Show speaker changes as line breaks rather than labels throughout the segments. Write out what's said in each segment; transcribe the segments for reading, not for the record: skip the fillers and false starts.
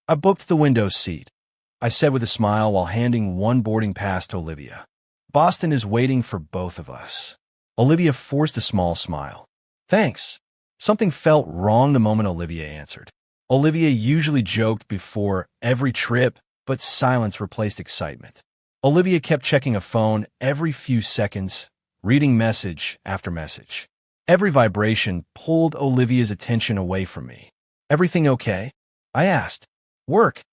I booked the window seat, I said with a smile while handing one boarding pass to Olivia. Boston is waiting for both of us. Olivia forced a small smile. Thanks. Something felt wrong the moment Olivia answered. Olivia usually joked before every trip, but silence replaced excitement. Olivia kept checking a phone every few seconds, reading message after message. Every vibration pulled Olivia's attention away from me. Everything okay? I asked. Work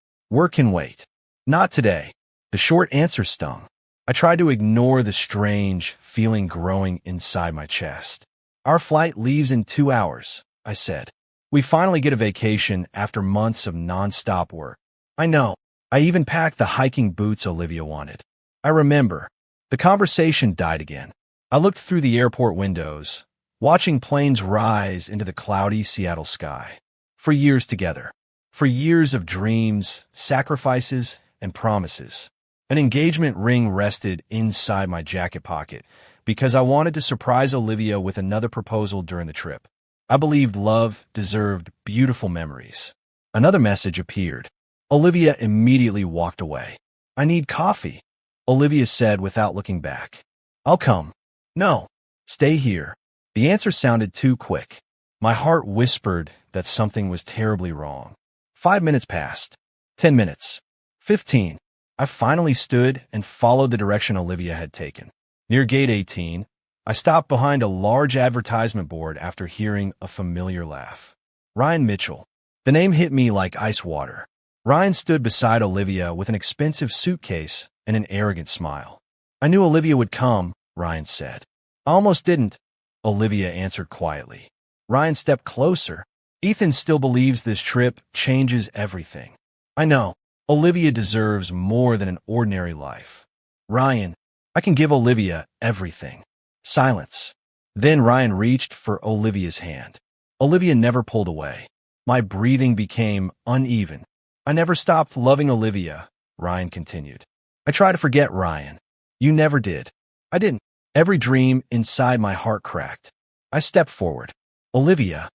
can wait. Not today. The short answer stung. I tried to ignore the strange feeling growing inside my chest. Our flight leaves in 2 hours, I said. We finally get a vacation after months of non-stop work. I know. I even packed the hiking boots Olivia wanted. I remember. The conversation died again. I looked through the airport windows, watching planes rise into the cloudy Seattle sky. For years together. For years of dreams, sacrifices, and promises. An engagement ring rested inside my jacket pocket because I wanted to surprise Olivia with another proposal during the trip. I believed love deserved beautiful memories. Another message appeared. Olivia immediately walked away. I need coffee, Olivia said without looking back. I'll come. No, stay here. The answer sounded too quick. My heart whispered that something was terribly wrong. 5 minutes passed. 10 minutes. 15. I finally stood and followed the direction Olivia had taken. Near gate 18, I stopped behind a large advertisement board after hearing a familiar laugh. Ryan Mitchell. The name hit me like ice water. Ryan stood beside Olivia with an expensive suitcase and an arrogant smile. I knew Olivia would come, Ryan said. I almost didn't, Olivia answered quietly. Ryan stepped closer. Ethan still believes this trip changes everything. I know. Olivia deserves more than an ordinary life. Ryan, I can give Olivia everything. Silence. Then Ryan reached for Olivia's hand. Olivia never pulled away. My breathing became uneven. I never stopped loving Olivia, Ryan continued. I try to forget Ryan. You never did. I didn't. Every dream inside my heart cracked. I stepped forward. Olivia.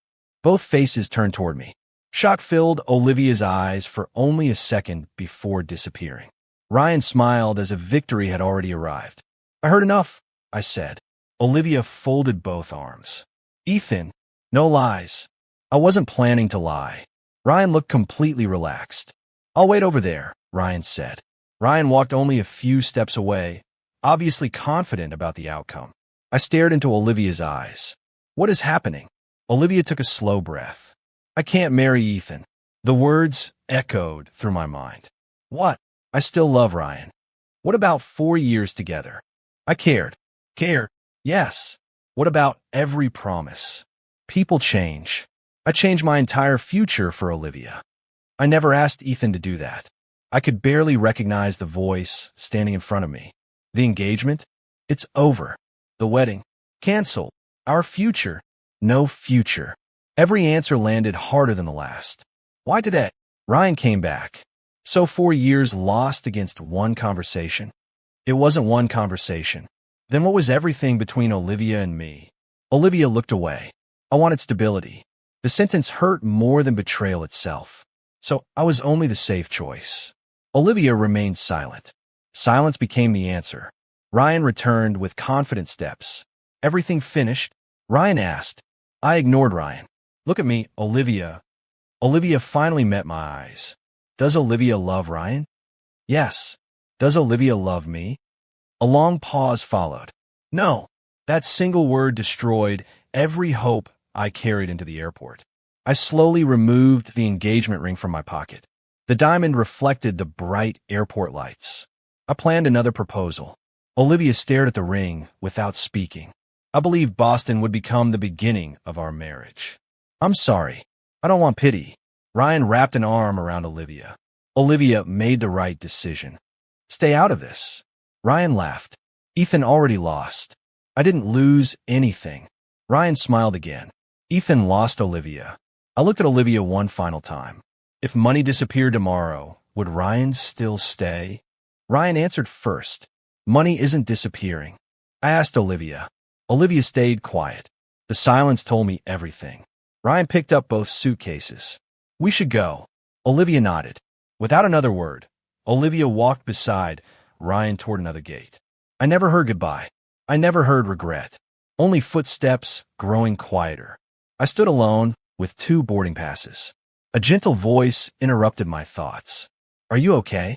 Both faces turned toward me. Shock filled Olivia's eyes for only a second before disappearing. Ryan smiled as if victory had already arrived. I heard enough, I said. Olivia folded both arms. Ethan, no lies. I wasn't planning to lie. Ryan looked completely relaxed. I'll wait over there, Ryan said. Ryan walked only a few steps away, obviously confident about the outcome. I stared into Olivia's eyes. What is happening? Olivia took a slow breath. I can't marry Ethan. The words echoed through my mind. What? I still love Ryan. What about 4 years together? I cared. Cared. Yes. What about every promise? People change. I changed my entire future for Olivia. I never asked Ethan to do that. I could barely recognize the voice standing in front of me. The engagement? It's over. The wedding? Canceled. Our future? No future. Every answer landed harder than the last. Why today? Ryan came back. So 4 years lost against one conversation? It wasn't one conversation. Then what was everything between Olivia and me? Olivia looked away. I wanted stability. The sentence hurt more than betrayal itself. So I was only the safe choice. Olivia remained silent. Silence became the answer. Ryan returned with confident steps. Everything finished? Ryan asked. I ignored Ryan. Look at me, Olivia. Olivia finally met my eyes. Does Olivia love Ryan? Yes. Does Olivia love me? A long pause followed. No. That single word destroyed every hope I carried into the airport. I slowly removed the engagement ring from my pocket. The diamond reflected the bright airport lights. I planned another proposal. Olivia stared at the ring without speaking. I believed Boston would become the beginning of our marriage. I'm sorry. I don't want pity. Ryan wrapped an arm around Olivia. Olivia made the right decision. Stay out of this. Ryan laughed. Ethan already lost. I didn't lose anything. Ryan smiled again. Ethan lost Olivia. I looked at Olivia one final time. If money disappeared tomorrow, would Ryan still stay? Ryan answered first. Money isn't disappearing. I asked Olivia. Olivia stayed quiet. The silence told me everything. Ryan picked up both suitcases. We should go. Olivia nodded. Without another word, Olivia walked beside Ryan toward another gate. I never heard goodbye. I never heard regret. Only footsteps growing quieter. I stood alone with 2 boarding passes. A gentle voice interrupted my thoughts. Are you okay?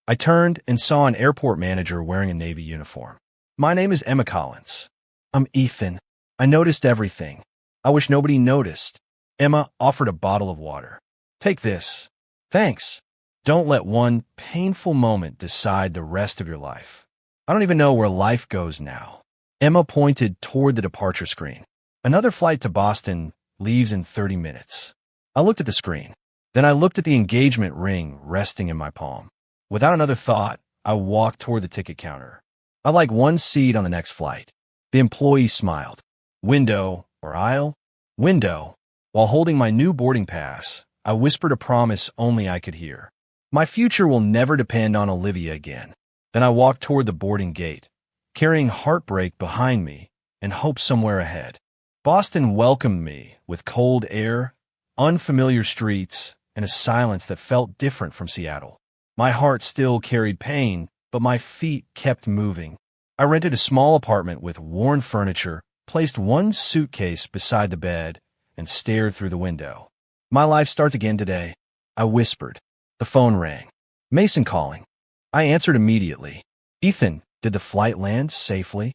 I turned and saw an airport manager wearing a Navy uniform. My name is Emma Collins. I'm Ethan. I noticed everything. I wish nobody noticed. Emma offered a bottle of water. Take this. Thanks. Don't let one painful moment decide the rest of your life. I don't even know where life goes now. Emma pointed toward the departure screen. Another flight to Boston leaves in 30 minutes. I looked at the screen. Then I looked at the engagement ring resting in my palm. Without another thought, I walked toward the ticket counter. I'd like one seat on the next flight. The employee smiled. Window or aisle? Window. While holding my new boarding pass, I whispered a promise only I could hear. My future will never depend on Olivia again. Then I walked toward the boarding gate, carrying heartbreak behind me and hope somewhere ahead. Boston welcomed me with cold air, unfamiliar streets, and a silence that felt different from Seattle. My heart still carried pain, but my feet kept moving. I rented a small apartment with worn furniture, placed one suitcase beside the bed, and stared through the window. My life starts again today, I whispered. The phone rang. Mason calling. I answered immediately. Ethan, did the flight land safely?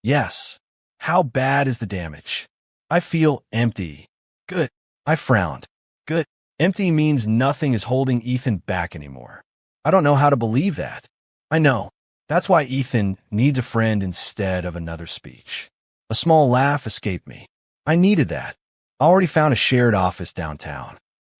Yes. How bad is the damage? I feel empty. Good. I frowned. Good. Empty means nothing is holding Ethan back anymore. I don't know how to believe that. I know. That's why Ethan needs a friend instead of another speech. A small laugh escaped me. I needed that. I already found a shared office downtown.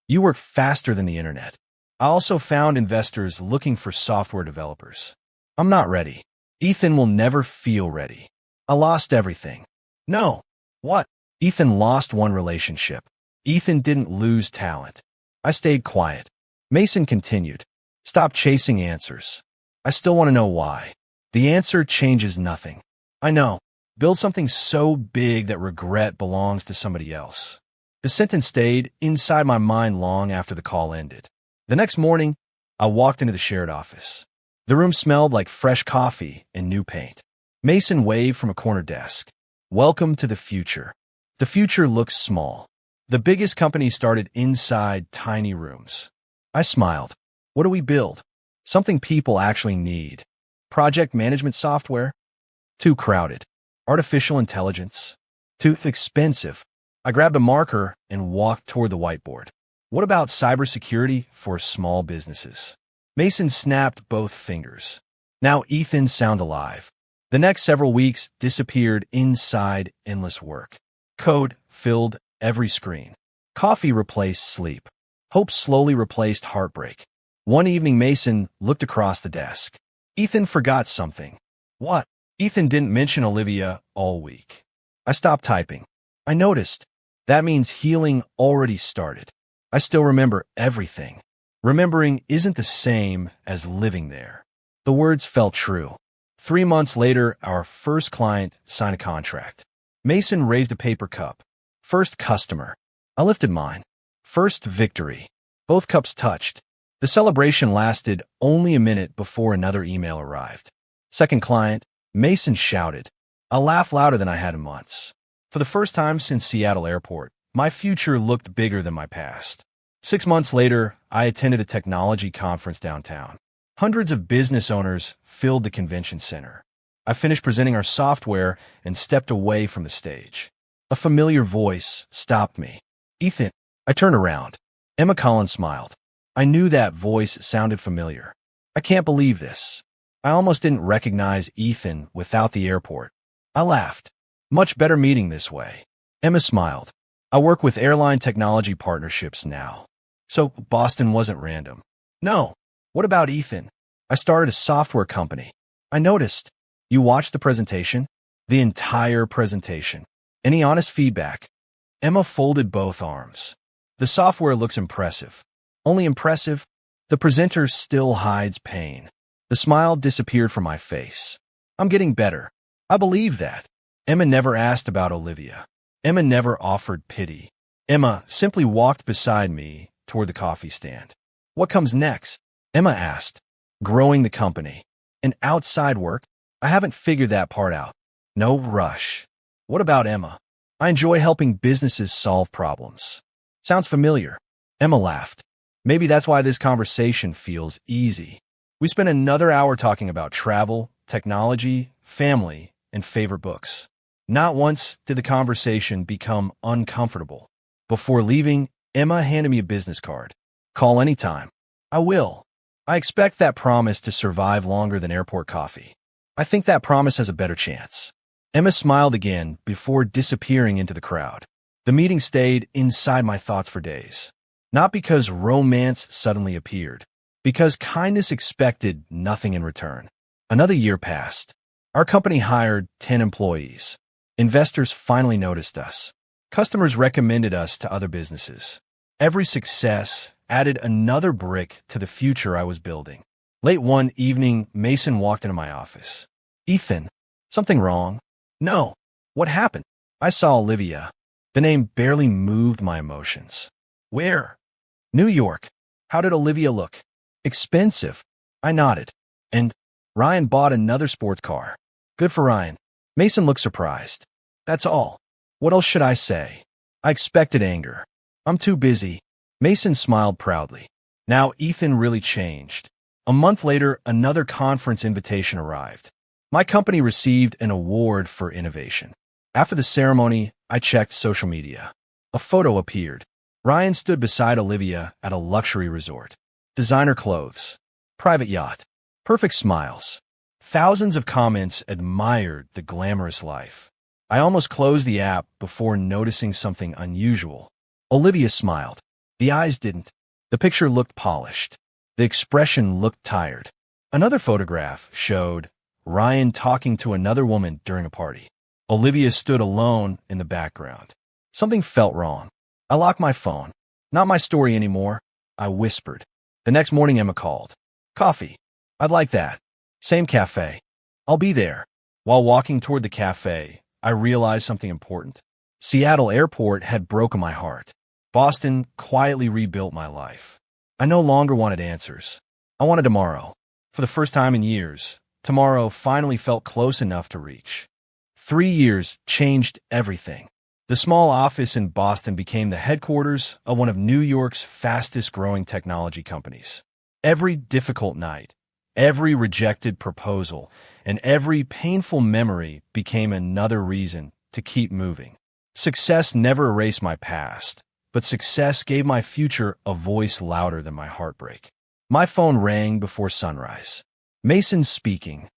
You work faster than the internet. I also found investors looking for software developers. I'm not ready. Ethan will never feel ready. I lost everything. No. What? Ethan lost one relationship. Ethan didn't lose talent. I stayed quiet. Mason continued. Stop chasing answers. I still want to know why. The answer changes nothing. I know. Build something so big that regret belongs to somebody else. The sentence stayed inside my mind long after the call ended. The next morning, I walked into the shared office. The room smelled like fresh coffee and new paint. Mason waved from a corner desk. Welcome to the future. The future looks small. The biggest companies started inside tiny rooms. I smiled. What do we build? Something people actually need. Project management software? Too crowded. Artificial intelligence? Too expensive. I grabbed a marker and walked toward the whiteboard. What about cybersecurity for small businesses? Mason snapped both fingers. Now Ethan sound alive. The next several weeks disappeared inside endless work. Code filled every screen. Coffee replaced sleep. Hope slowly replaced heartbreak. One evening, Mason looked across the desk. Ethan forgot something. What? Ethan didn't mention Olivia all week. I stopped typing. I noticed. That means healing already started. I still remember everything. Remembering isn't the same as living there. The words felt true. 3 months later, our first client signed a contract. Mason raised a paper cup. First customer. I lifted mine. First victory. Both cups touched. The celebration lasted only a minute before another email arrived. Second client. Mason shouted. I laughed louder than I had in months. For the first time since Seattle Airport, my future looked bigger than my past. 6 months later, I attended a technology conference downtown. Hundreds of business owners filled the convention center. I finished presenting our software and stepped away from the stage. A familiar voice stopped me. Ethan. I turned around. Emma Collins smiled. I knew that voice sounded familiar. I can't believe this. I almost didn't recognize Ethan without the airport. I laughed. Much better meeting this way. Emma smiled. I work with airline technology partnerships now. So Boston wasn't random. No. What about Ethan? I started a software company. I noticed. You watched the presentation? The entire presentation. Any honest feedback? Emma folded both arms. The software looks impressive. Only impressive? The presenter still hides pain. The smile disappeared from my face. I'm getting better. I believe that. Emma never asked about Olivia. Emma never offered pity. Emma simply walked beside me toward the coffee stand. What comes next? Emma asked. Growing the company. And outside work? I haven't figured that part out. No rush. What about Emma? I enjoy helping businesses solve problems. Sounds familiar. Emma laughed. Maybe that's why this conversation feels easy. We spent another hour talking about travel, technology, family, and favorite books. Not once did the conversation become uncomfortable. Before leaving, Emma handed me a business card. Call anytime. I will. I expect that promise to survive longer than airport coffee. I think that promise has a better chance. Emma smiled again before disappearing into the crowd. The meeting stayed inside my thoughts for days. Not because romance suddenly appeared, because kindness expected nothing in return. Another year passed. Our company hired 10 employees. Investors finally noticed us. Customers recommended us to other businesses. Every success added another brick to the future I was building. Late one evening, Mason walked into my office. Ethan, something wrong? No. What happened? I saw Olivia. The name barely moved my emotions. Where? New York. How did Olivia look? Expensive. I nodded. And Ryan bought another sports car. Good for Ryan. Mason looked surprised. That's all. What else should I say? I expected anger. I'm too busy. Mason smiled proudly. Now Ethan really changed. A month later, another conference invitation arrived. My company received an award for innovation. After the ceremony, I checked social media. A photo appeared. Ryan stood beside Olivia at a luxury resort. Designer clothes. Private yacht. Perfect smiles. Thousands of comments admired the glamorous life. I almost closed the app before noticing something unusual. Olivia smiled. The eyes didn't. The picture looked polished. The expression looked tired. Another photograph showed Ryan talking to another woman during a party. Olivia stood alone in the background. Something felt wrong. I locked my phone. Not my story anymore, I whispered. The next morning, Emma called. Coffee. I'd like that. Same cafe. I'll be there. While walking toward the cafe, I realized something important. Seattle Airport had broken my heart. Boston quietly rebuilt my life. I no longer wanted answers. I wanted tomorrow. For the first time in years, tomorrow finally felt close enough to reach. 3 years changed everything. The small office in Boston became the headquarters of one of New York's fastest-growing technology companies. Every difficult night, every rejected proposal, and every painful memory became another reason to keep moving. Success never erased my past, but success gave my future a voice louder than my heartbreak. My phone rang before sunrise. Mason speaking.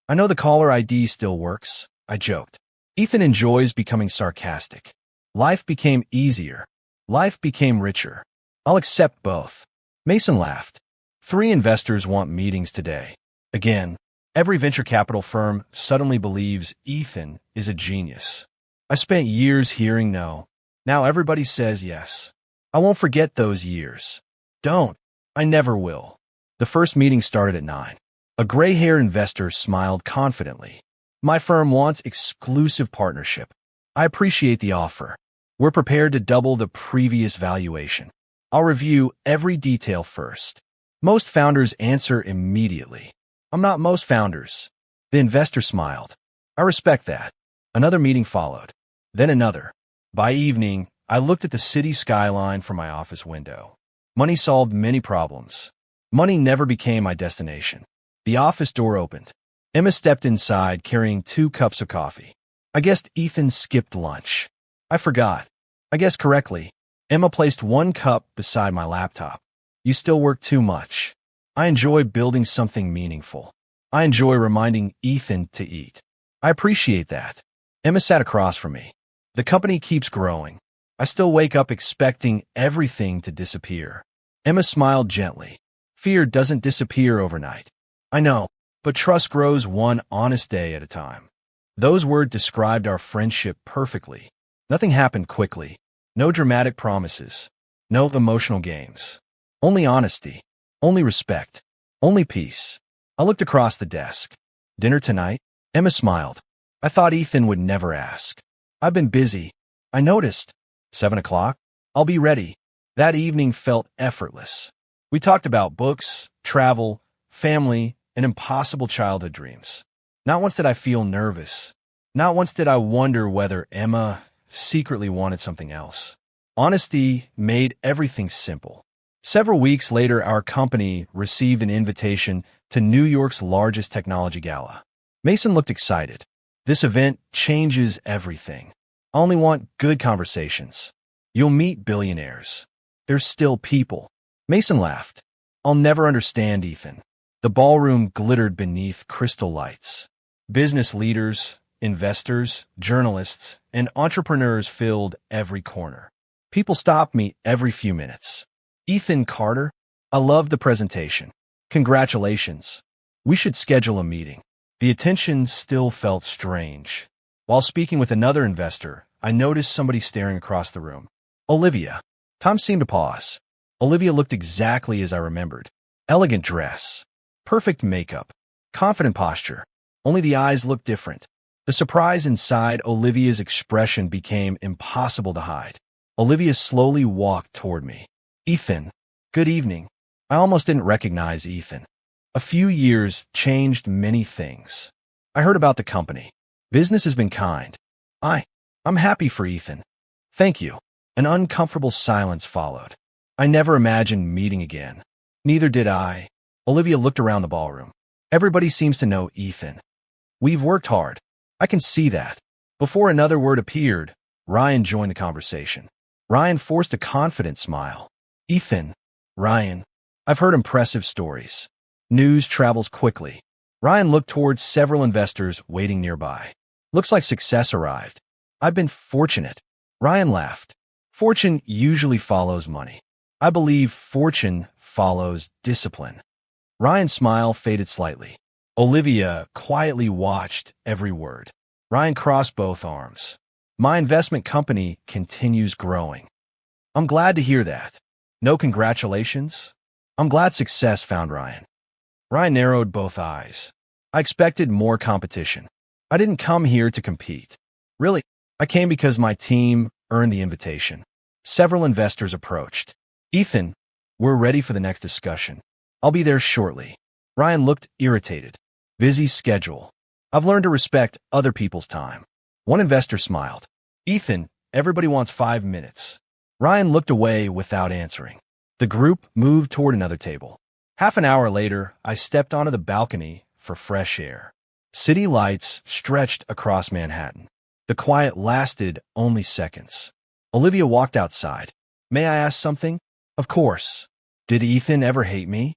I know the caller ID still works, I joked. Ethan enjoys becoming sarcastic. Life became easier. Life became richer. I'll accept both. Mason laughed. 3 investors want meetings today. Again, every venture capital firm suddenly believes Ethan is a genius. I spent years hearing no. Now everybody says yes. I won't forget those years. Don't. I never will. The first meeting started at 9. A gray-haired investor smiled confidently. My firm wants exclusive partnership. I appreciate the offer. We're prepared to double the previous valuation. I'll review every detail first. Most founders answer immediately. I'm not most founders. The investor smiled. I respect that. Another meeting followed. Then another. By evening, I looked at the city skyline from my office window. Money solved many problems. Money never became my destination. The office door opened. Emma stepped inside carrying 2 cups of coffee. I guessed Ethan skipped lunch. I forgot. I guessed correctly. Emma placed 1 cup beside my laptop. You still work too much. I enjoy building something meaningful. I enjoy reminding Ethan to eat. I appreciate that. Emma sat across from me. The company keeps growing. I still wake up expecting everything to disappear. Emma smiled gently. Fear doesn't disappear overnight. I know. But trust grows one honest day at a time. Those words described our friendship perfectly. Nothing happened quickly. No dramatic promises. No emotional games. Only honesty. Only respect. Only peace. I looked across the desk. Dinner tonight? Emma smiled. I thought Ethan would never ask. I've been busy. I noticed. 7 o'clock? I'll be ready. That evening felt effortless. We talked about books, travel, family, and impossible childhood dreams. Not once did I feel nervous. Not once did I wonder whether Emma secretly wanted something else. Honesty made everything simple. Several weeks later, our company received an invitation to New York's largest technology gala. Mason looked excited. This event changes everything. I only want good conversations. You'll meet billionaires. They're still people. Mason laughed. I'll never understand, Ethan. The ballroom glittered beneath crystal lights. Business leaders, investors, journalists, and entrepreneurs filled every corner. People stopped me every few minutes. Ethan Carter, I loved the presentation. Congratulations. We should schedule a meeting. The attention still felt strange. While speaking with another investor, I noticed somebody staring across the room. Olivia. Tom seemed to pause. Olivia looked exactly as I remembered. Elegant dress. Perfect makeup. Confident posture. Only the eyes looked different. The surprise inside Olivia's expression became impossible to hide. Olivia slowly walked toward me. Ethan. Good evening. I almost didn't recognize Ethan. A few years changed many things. I heard about the company. Business has been kind. I'm happy for Ethan. Thank you. An uncomfortable silence followed. I never imagined meeting again. Neither did I. Olivia looked around the ballroom. Everybody seems to know Ethan. We've worked hard. I can see that. Before another word appeared, Ryan joined the conversation. Ryan forced a confident smile. Ethan. Ryan. I've heard impressive stories. News travels quickly. Ryan looked towards several investors waiting nearby. Looks like success arrived. I've been fortunate. Ryan laughed. Fortune usually follows money. I believe fortune follows discipline. Ryan's smile faded slightly. Olivia quietly watched every word. Ryan crossed both arms. My investment company continues growing. I'm glad to hear that. No congratulations? I'm glad success found Ryan. Ryan narrowed both eyes. I expected more competition. I didn't come here to compete. Really, I came because my team earned the invitation. Several investors approached. Ethan, we're ready for the next discussion. I'll be there shortly. Ryan looked irritated. Busy schedule. I've learned to respect other people's time. One investor smiled. Ethan, everybody wants 5 minutes. Ryan looked away without answering. The group moved toward another table. Half an hour later, I stepped onto the balcony for fresh air. City lights stretched across Manhattan. The quiet lasted only seconds. Olivia walked outside. May I ask something? Of course. Did Ethan ever hate me?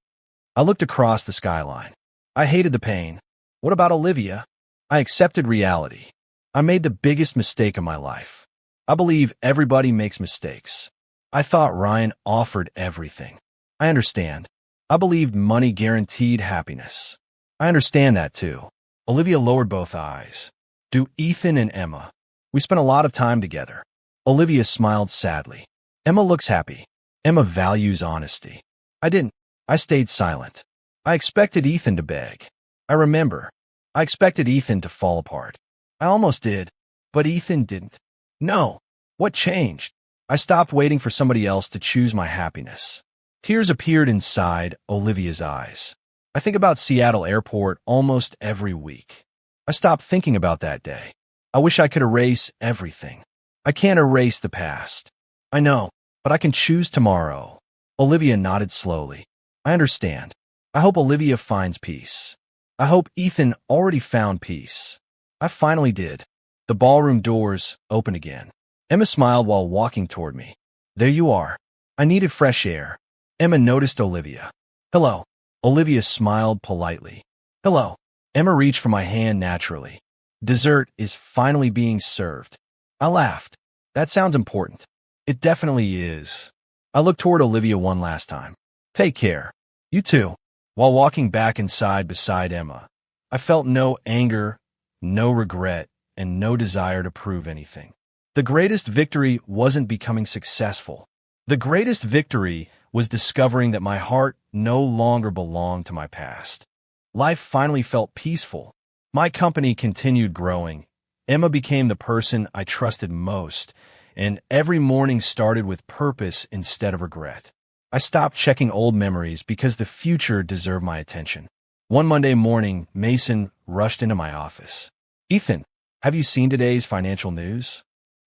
I looked across the skyline. I hated the pain. What about Olivia? I accepted reality. I made the biggest mistake of my life. I believe everybody makes mistakes. I thought Ryan offered everything. I understand. I believed money guaranteed happiness. I understand that too. Olivia lowered both eyes. Do Ethan and Emma. We spent a lot of time together. Olivia smiled sadly. Emma looks happy. Emma values honesty. I didn't. I stayed silent. I expected Ethan to beg. I remember. I expected Ethan to fall apart. I almost did, but Ethan didn't. No. What changed? I stopped waiting for somebody else to choose my happiness. Tears appeared inside Olivia's eyes. I think about Seattle Airport almost every week. I stopped thinking about that day. I wish I could erase everything. I can't erase the past. I know, but I can choose tomorrow. Olivia nodded slowly. I understand. I hope Olivia finds peace. I hope Ethan already found peace. I finally did. The ballroom doors opened again. Emma smiled while walking toward me. There you are. I needed fresh air. Emma noticed Olivia. Hello. Olivia smiled politely. Hello. Emma reached for my hand naturally. Dessert is finally being served. I laughed. That sounds important. It definitely is. I looked toward Olivia one last time. Take care. You too. While walking back inside beside Emma, I felt no anger, no regret, and no desire to prove anything. The greatest victory wasn't becoming successful. The greatest victory was discovering that my heart no longer belonged to my past. Life finally felt peaceful. My company continued growing. Emma became the person I trusted most, and every morning started with purpose instead of regret. I stopped checking old memories because the future deserved my attention. One Monday morning, Mason rushed into my office. "Ethan, have you seen today's financial news?"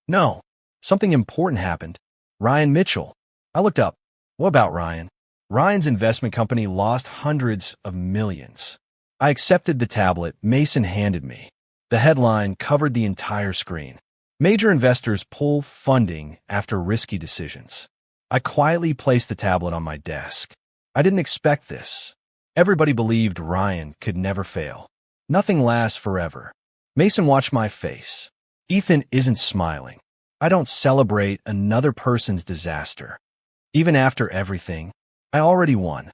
"No. Something important happened. Ryan Mitchell." I looked up. "What about Ryan?" "Ryan's investment company lost hundreds of millions." I accepted the tablet Mason handed me. The headline covered the entire screen. "Major investors pull funding after risky decisions." I quietly placed the tablet on my desk. I didn't expect this. Everybody believed Ryan could never fail. Nothing lasts forever. Mason watched my face. "Ethan isn't smiling. I don't celebrate another person's disaster. Even after everything, I already won."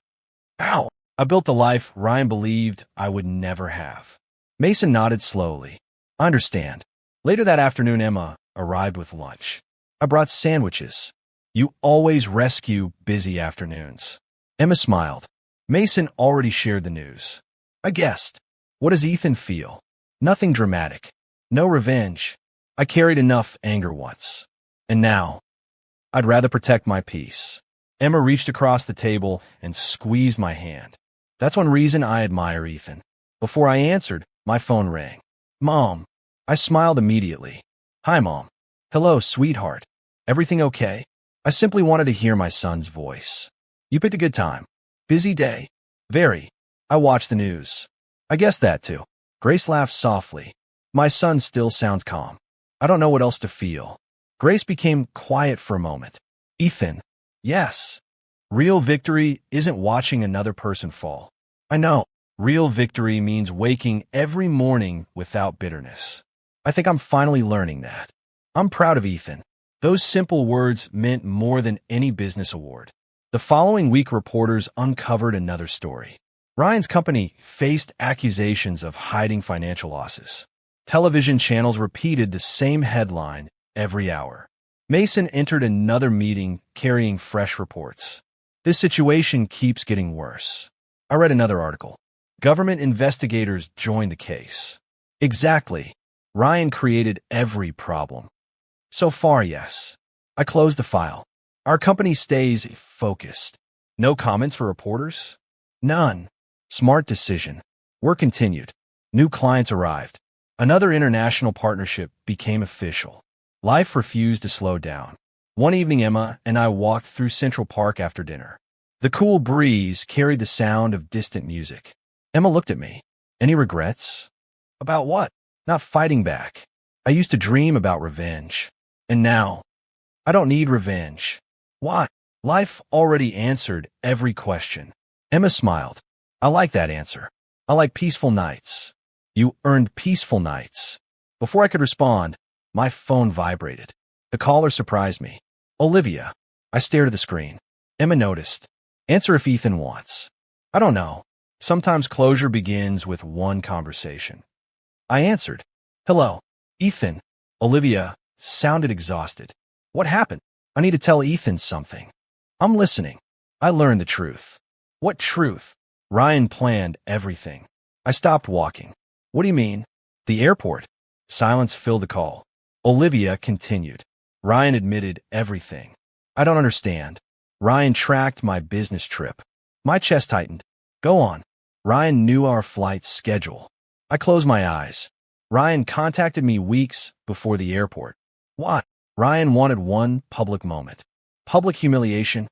Ow! I built the life Ryan believed I would never have. Mason nodded slowly. "I understand." Later that afternoon, Emma arrived with lunch. I brought sandwiches. "You always rescue busy afternoons." Emma smiled. Mason already shared the news. I guessed. "What does Ethan feel?" "Nothing dramatic. No revenge. I carried enough anger once. And now, I'd rather protect my peace." Emma reached across the table and squeezed my hand. "That's one reason I admire Ethan." Before I answered, my phone rang. "Mom." I smiled immediately. "Hi, Mom." "Hello, sweetheart. Everything okay?" I simply wanted to hear my son's voice. "You picked a good time." "Busy day?" "Very. I watched the news." "I guessed that too." Grace laughed softly. "My son still sounds calm. I don't know what else to feel." Grace became quiet for a moment. "Ethan." "Yes." "Real victory isn't watching another person fall." "I know. Real victory means waking every morning without bitterness." I think I'm finally learning that. I'm proud of Ethan. Those simple words meant more than any business award. The following week, reporters uncovered another story. Ryan's company faced accusations of hiding financial losses. Television channels repeated the same headline every hour. Mason entered another meeting carrying fresh reports. "This situation keeps getting worse." I read another article. "Government investigators joined the case." Exactly. Ryan created every problem. "So far, yes." I closed the file. Our company stays focused. No comments for reporters? None. Smart decision. Work continued. New clients arrived. Another international partnership became official. Life refused to slow down. One evening, Emma and I walked through Central Park after dinner. The cool breeze carried the sound of distant music. Emma looked at me. "Any regrets?" "About what?" "Not fighting back. I used to dream about revenge. And now, I don't need revenge." "Why?" "Life already answered every question." Emma smiled. "I like that answer. I like peaceful nights." "You earned peaceful nights." Before I could respond, my phone vibrated. The caller surprised me. "Olivia." I stared at the screen. Emma noticed. "Answer if Ethan wants." "I don't know. Sometimes closure begins with one conversation." I answered. "Hello, Ethan." Olivia sounded exhausted. "What happened?" "I need to tell Ethan something." "I'm listening." "I learned the truth." "What truth?" "Ryan planned everything." I stopped walking. "What do you mean?" "The airport." Silence filled the call. Olivia continued. "Ryan admitted everything." "I don't understand." "Ryan tracked my business trip." My chest tightened. "Go on." "Ryan knew our flight schedule." I closed my eyes. "Ryan contacted me weeks before the airport." "Why?" "Ryan wanted one public moment." "Public humiliation?"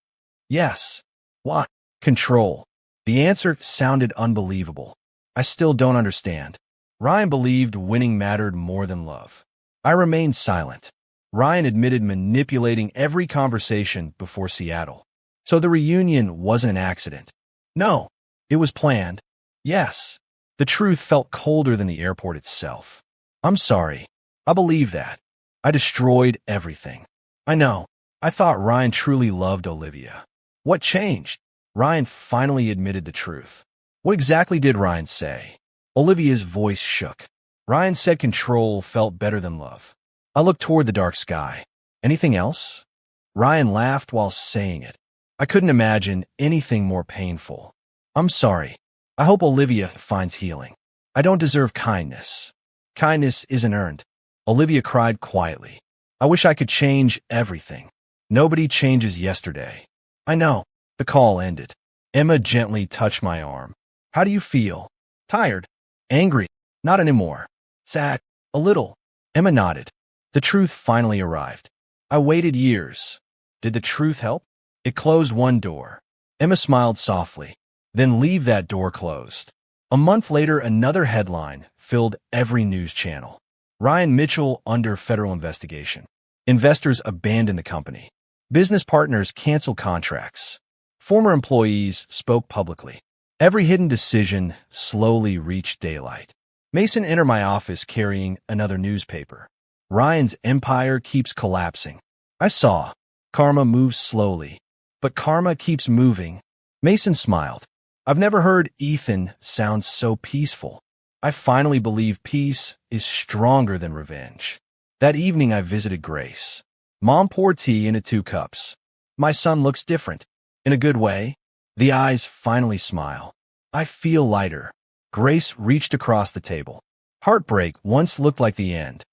"Yes." "Why?" "Control." The answer sounded unbelievable. "I still don't understand." "Ryan believed winning mattered more than love." I remained silent. Ryan admitted manipulating every conversation before Seattle. "So the reunion wasn't an accident?" "No. It was planned." "Yes." The truth felt colder than the airport itself. "I'm sorry. I believe that. I destroyed everything." "I know. I thought Ryan truly loved Olivia." "What changed?" Ryan finally admitted the truth. "What exactly did Ryan say?" Olivia's voice shook. "Ryan said control felt better than love." I looked toward the dark sky. "Anything else?" Ryan laughed while saying it. I couldn't imagine anything more painful. "I'm sorry. I hope Olivia finds healing. I don't deserve kindness." "Kindness isn't earned." Olivia cried quietly. "I wish I could change everything." "Nobody changes yesterday." "I know. The call ended. Emma gently touched my arm. How do you feel? Tired? Angry? Not anymore. Sad? A little. Emma nodded. The truth finally arrived. I waited years. Did the truth help? It closed one door. Emma smiled softly. Then leave that door closed. A month later, another headline filled every news channel. Ryan Mitchell under federal investigation. Investors abandon the company. Business partners cancel contracts. Former employees spoke publicly. Every hidden decision slowly reached daylight. Mason entered my office carrying another newspaper. Ryan's empire keeps collapsing. I saw. Karma moves slowly. But karma keeps moving. Mason smiled. I've never heard Ethan sound so peaceful. I finally believe peace is stronger than revenge. That evening I visited Grace. Mom poured tea into 2 cups. My son looks different. In a good way. The eyes finally smile. I feel lighter. Grace reached across the table. Heartbreak once looked like the end.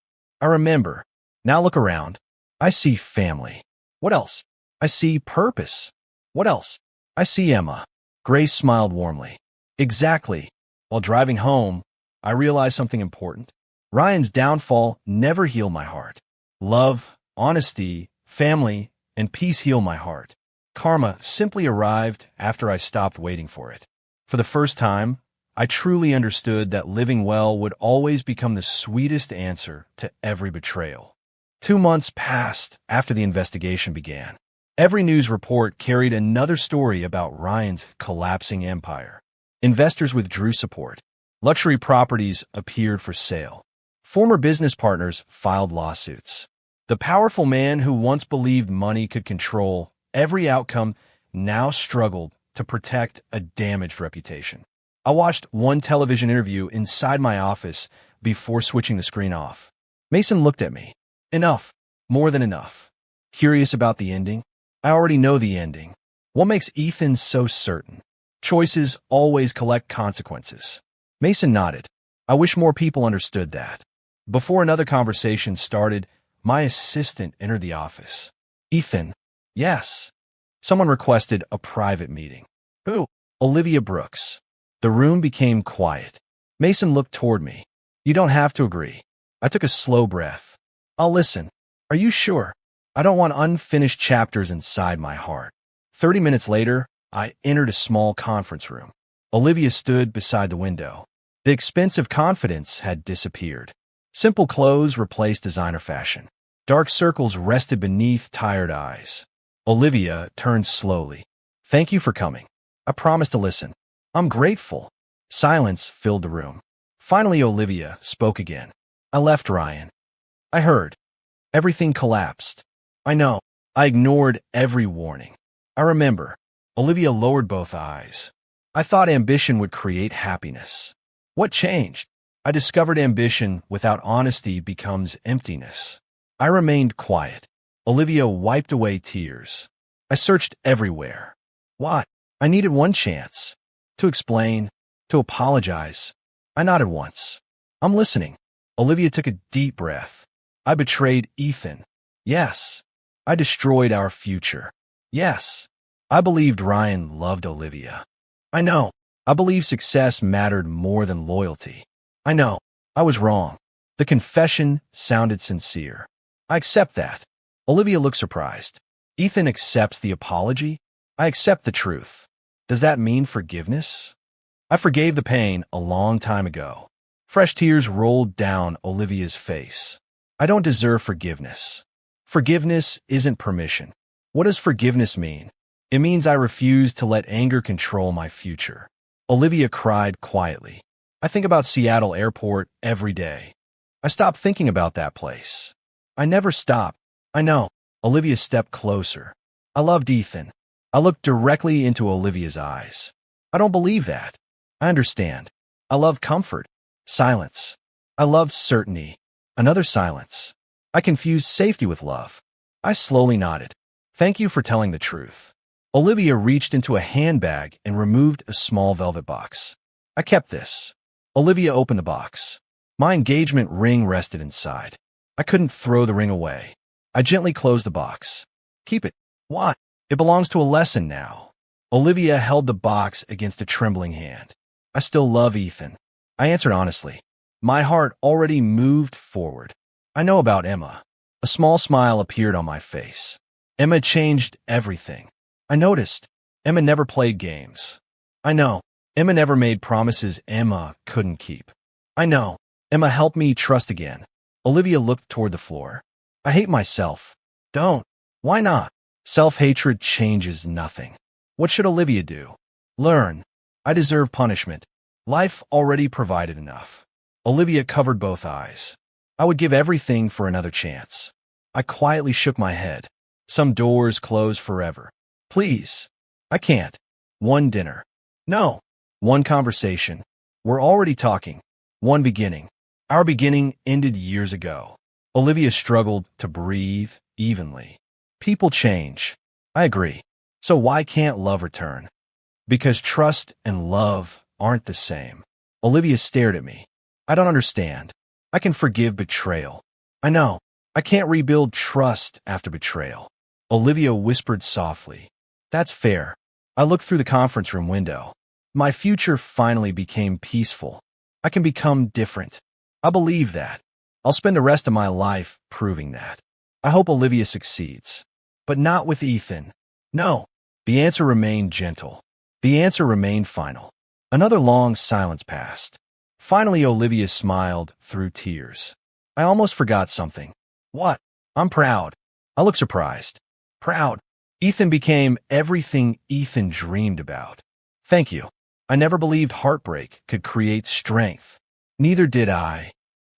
I remember. Now look around. I see family. What else? I see purpose. What else? I see Emma. Grace smiled warmly. Exactly. While driving home, I realized something important. Ryan's downfall never healed my heart. Love, honesty, family, and peace heal my heart. Karma simply arrived after I stopped waiting for it. For the first time, I truly understood that living well would always become the sweetest answer to every betrayal. 2 months passed after the investigation began. Every news report carried another story about Ryan's collapsing empire. Investors withdrew support. Luxury properties appeared for sale. Former business partners filed lawsuits. The powerful man who once believed money could control every outcome now struggled to protect a damaged reputation. I watched one television interview inside my office before switching the screen off. Mason looked at me. Enough. More than enough. Curious about the ending? I already know the ending. What makes Ethan so certain? Choices always collect consequences. Mason nodded. I wish more people understood that. Before another conversation started, my assistant entered the office. Ethan. Yes. Someone requested a private meeting. Who? Olivia Brooks. The room became quiet. Mason looked toward me. You don't have to agree. I took a slow breath. I'll listen. Are you sure? I don't want unfinished chapters inside my heart. 30 minutes later, I entered a small conference room. Olivia stood beside the window. The expensive confidence had disappeared. Simple clothes replaced designer fashion. Dark circles rested beneath tired eyes. Olivia turned slowly. Thank you for coming. I promise to listen. I'm grateful. Silence filled the room. Finally, Olivia spoke again. I left Ryan. I heard. Everything collapsed. I know. I ignored every warning. I remember. Olivia lowered both eyes. I thought ambition would create happiness. What changed? I discovered ambition without honesty becomes emptiness. I remained quiet. Olivia wiped away tears. I searched everywhere. Why? I needed one chance. To explain. To apologize. I nodded once. I'm listening. Olivia took a deep breath. I betrayed Ethan. Yes. I destroyed our future. Yes. I believed Ryan loved Olivia. I know. I believed success mattered more than loyalty. I know. I was wrong. The confession sounded sincere. I accept that. Olivia looked surprised. Ethan accepts the apology? I accept the truth. Does that mean forgiveness? I forgave the pain a long time ago. Fresh tears rolled down Olivia's face. I don't deserve forgiveness. Forgiveness isn't permission. What does forgiveness mean? It means I refuse to let anger control my future. Olivia cried quietly. I think about Seattle Airport every day. I stopped thinking about that place. I never stopped. I know. Olivia stepped closer. I loved Ethan. I looked directly into Olivia's eyes. I don't believe that. I understand. I love comfort. Silence. I loved certainty. Another silence. I confused safety with love. I slowly nodded. Thank you for telling the truth. Olivia reached into a handbag and removed a small velvet box. I kept this. Olivia opened the box. My engagement ring rested inside. I couldn't throw the ring away. I gently closed the box. Keep it. Why? It belongs to a lesson now. Olivia held the box against a trembling hand. I still love Ethan. I answered honestly. My heart already moved forward. I know about Emma. A small smile appeared on my face. Emma changed everything. I noticed. Emma never played games. I know. Emma never made promises Emma couldn't keep. I know. Emma helped me trust again. Olivia looked toward the floor. I hate myself. Don't. Why not? Self-hatred changes nothing. What should Olivia do? Learn. I deserve punishment. Life already provided enough. Olivia covered both eyes. I would give everything for another chance. I quietly shook my head. Some doors close forever. Please. I can't. One dinner. No. One conversation. We're already talking. One beginning. Our beginning ended years ago. Olivia struggled to breathe evenly. People change. I agree. So why can't love return? Because trust and love aren't the same. Olivia stared at me. I don't understand. I can forgive betrayal. I know. I can't rebuild trust after betrayal. Olivia whispered softly. That's fair. I looked through the conference room window. My future finally became peaceful. I can become different. I believe that. I'll spend the rest of my life proving that. I hope Olivia succeeds. But not with Ethan. No. The answer remained gentle. The answer remained final. Another long silence passed. Finally, Olivia smiled through tears. I almost forgot something. What? I'm proud. I look surprised. Proud. Ethan became everything Ethan dreamed about. Thank you. I never believed heartbreak could create strength. Neither did I.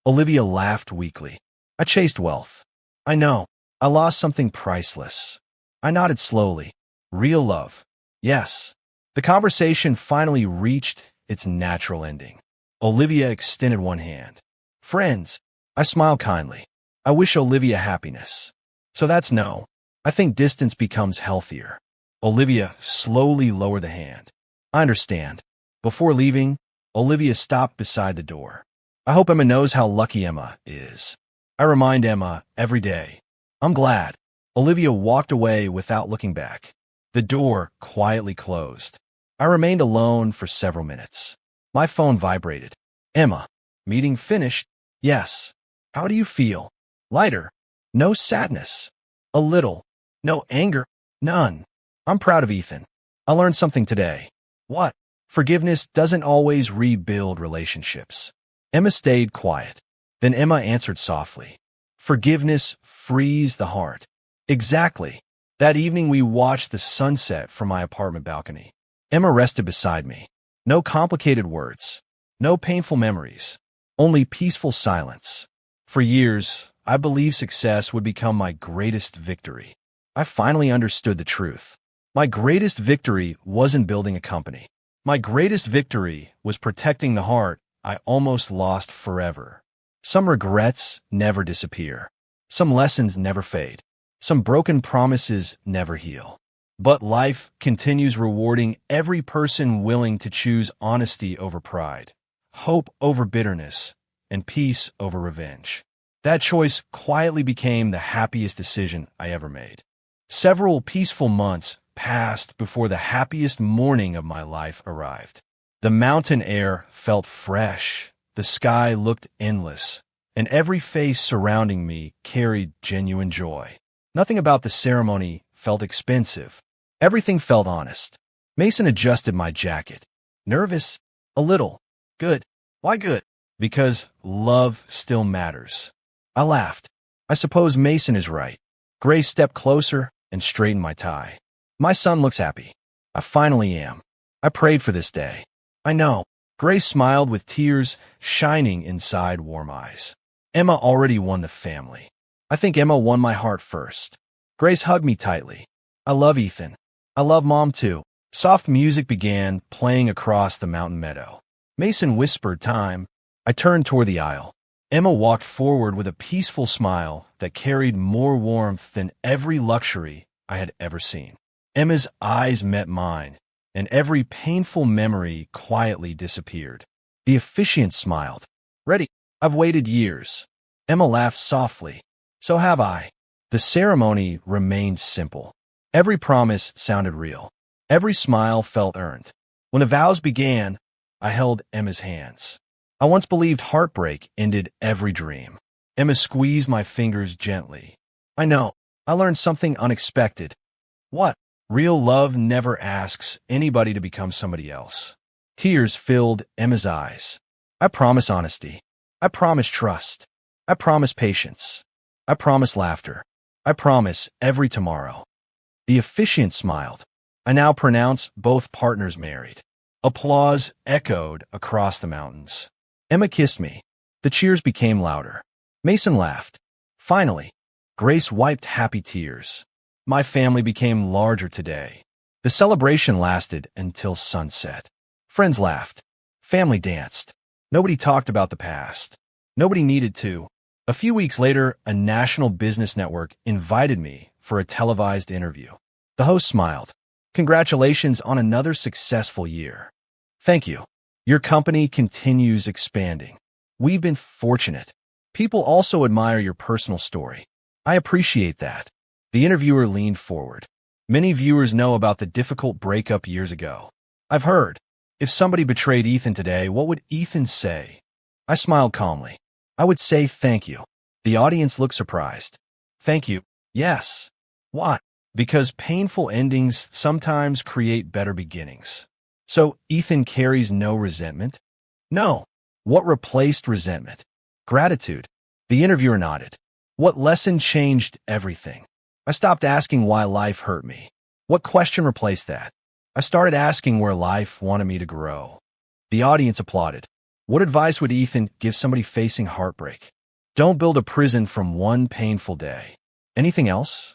Olivia laughed weakly. I chased wealth. I know. I lost something priceless. I nodded slowly. Real love. Yes. The conversation finally reached its natural ending. Olivia extended one hand. Friends. I smiled kindly. I wish Olivia happiness. So that's no. I think distance becomes healthier. Olivia slowly lowered the hand. I understand. Before leaving, Olivia stopped beside the door. I hope Emma knows how lucky Emma is. I remind Emma every day. I'm glad. Olivia walked away without looking back. The door quietly closed. I remained alone for several minutes. My phone vibrated. Emma. Meeting finished? Yes. How do you feel? Lighter. No sadness. A little. No anger. None. I'm proud of Ethan. I learned something today. What? Forgiveness doesn't always rebuild relationships. Emma stayed quiet. Then Emma answered softly. Forgiveness frees the heart. Exactly. That evening we watched the sunset from my apartment balcony. Emma rested beside me. No complicated words. No painful memories. Only peaceful silence. For years, I believed success would become my greatest victory. I finally understood the truth. My greatest victory wasn't building a company. My greatest victory was protecting the heart I almost lost forever. Some regrets never disappear. Some lessons never fade. Some broken promises never heal. But life continues rewarding every person willing to choose honesty over pride, hope over bitterness, and peace over revenge. That choice quietly became the happiest decision I ever made. Several peaceful months passed before the happiest morning of my life arrived. The mountain air felt fresh, the sky looked endless, and every face surrounding me carried genuine joy. Nothing about the ceremony felt expensive. Everything felt honest. Mason adjusted my jacket. Nervous? A little. Good. Why good? Because love still matters. I laughed. I suppose Mason is right. Grace stepped closer and straightened my tie. My son looks happy. I finally am. I prayed for this day. I know. Grace smiled with tears shining inside warm eyes. Emma already won the family. I think Emma won my heart first. Grace hugged me tightly. I love Ethan. I love Mom too. Soft music began playing across the mountain meadow. Mason whispered time. I turned toward the aisle. Emma walked forward with a peaceful smile that carried more warmth than every luxury I had ever seen. Emma's eyes met mine, and every painful memory quietly disappeared. The officiant smiled. Ready. I've waited years. Emma laughed softly. So have I. The ceremony remained simple. Every promise sounded real. Every smile felt earned. When the vows began, I held Emma's hands. I once believed heartbreak ended every dream. Emma squeezed my fingers gently. I know. I learned something unexpected. What? Real love never asks anybody to become somebody else. Tears filled Emma's eyes. I promise honesty. I promise trust. I promise patience. I promise laughter. I promise every tomorrow. The officiant smiled. I now pronounce both partners married. Applause echoed across the mountains. Emma kissed me. The cheers became louder. Mason laughed. Finally, Grace wiped happy tears. My family became larger today. The celebration lasted until sunset. Friends laughed. Family danced. Nobody talked about the past. Nobody needed to. A few weeks later, a national business network invited me for a televised interview. The host smiled. Congratulations on another successful year. Thank you. Your company continues expanding. We've been fortunate. People also admire your personal story. I appreciate that. The interviewer leaned forward. Many viewers know about the difficult breakup years ago. I've heard. If somebody betrayed Ethan today, what would Ethan say? I smiled calmly. I would say thank you. The audience looked surprised. Thank you. Yes. What? Because painful endings sometimes create better beginnings. So Ethan carries no resentment? No. What replaced resentment? Gratitude. The interviewer nodded. What lesson changed everything? I stopped asking why life hurt me. What question replaced that? I started asking where life wanted me to grow. The audience applauded. What advice would Ethan give somebody facing heartbreak? Don't build a prison from one painful day. Anything else?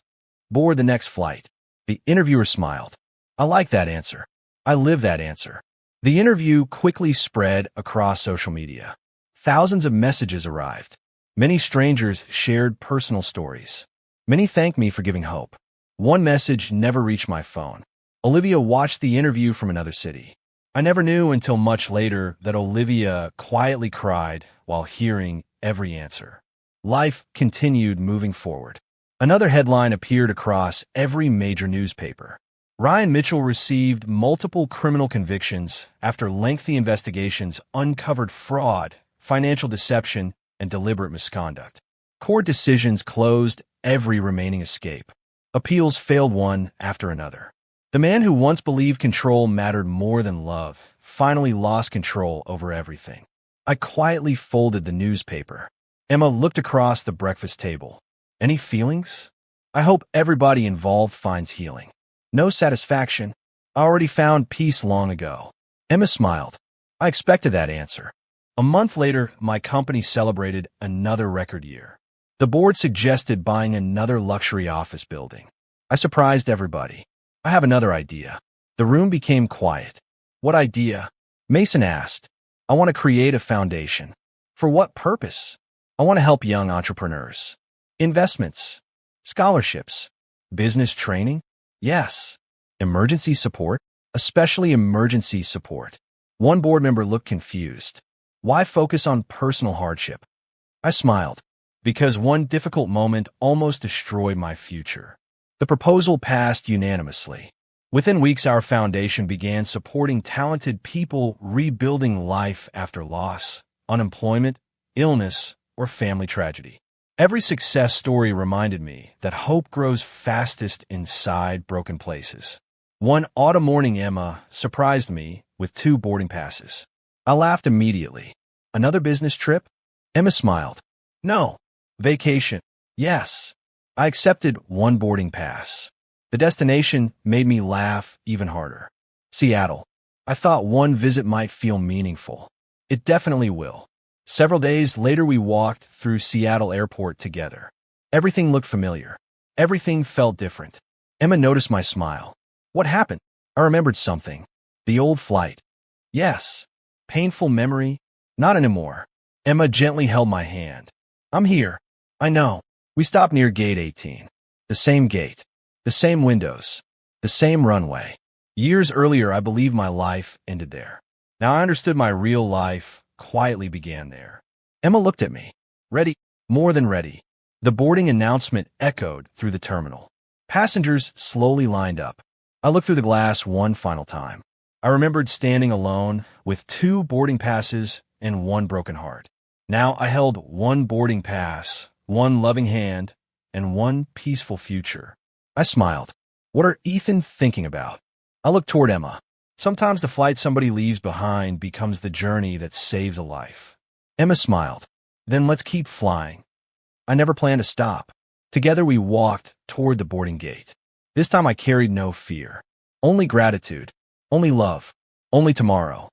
Board the next flight. The interviewer smiled. I like that answer. I live that answer. The interview quickly spread across social media. Thousands of messages arrived. Many strangers shared personal stories. Many thanked me for giving hope. One message never reached my phone. Olivia watched the interview from another city. I never knew until much later that Olivia quietly cried while hearing every answer. Life continued moving forward. Another headline appeared across every major newspaper. Ryan Mitchell received multiple criminal convictions after lengthy investigations uncovered fraud, financial deception, and deliberate misconduct. Court decisions closed every remaining escape. Appeals failed one after another. The man who once believed control mattered more than love finally lost control over everything. I quietly folded the newspaper. Emma looked across the breakfast table. Any feelings? I hope everybody involved finds healing. No satisfaction. I already found peace long ago. Emma smiled. I expected that answer. A month later, my company celebrated another record year. The board suggested buying another luxury office building. I surprised everybody. I have another idea. The room became quiet. What idea? Mason asked. I want to create a foundation. For what purpose? I want to help young entrepreneurs. Investments. Scholarships. Business training. Yes. Emergency support. Especially emergency support. One board member looked confused. Why focus on personal hardship? I smiled. Because one difficult moment almost destroyed my future. The proposal passed unanimously. Within weeks, our foundation began supporting talented people rebuilding life after loss, unemployment, illness, or family tragedy. Every success story reminded me that hope grows fastest inside broken places. One autumn morning, Emma surprised me with 2 boarding passes. I laughed immediately. Another business trip? Emma smiled. No. Vacation. Yes. I accepted 1 boarding pass. The destination made me laugh even harder. Seattle. I thought one visit might feel meaningful. It definitely will. Several days later, we walked through Seattle Airport together. Everything looked familiar. Everything felt different. Emma noticed my smile. What happened? I remembered something. The old flight. Yes. Painful memory? Not anymore. Emma gently held my hand. I'm here. I know. We stopped near gate 18. The same gate. The same windows. The same runway. Years earlier, I believed my life ended there. Now I understood my real life quietly began there. Emma looked at me. Ready? More than ready. The boarding announcement echoed through the terminal. Passengers slowly lined up. I looked through the glass one final time. I remembered standing alone with 2 boarding passes and 1 broken heart. Now I held 1 boarding pass, 1 loving hand, and 1 peaceful future. I smiled. What are Ethan thinking about? I looked toward Emma. Sometimes the flight somebody leaves behind becomes the journey that saves a life. Emma smiled. Then let's keep flying. I never planned to stop. Together we walked toward the boarding gate. This time I carried no fear. Only gratitude. Only love. Only tomorrow.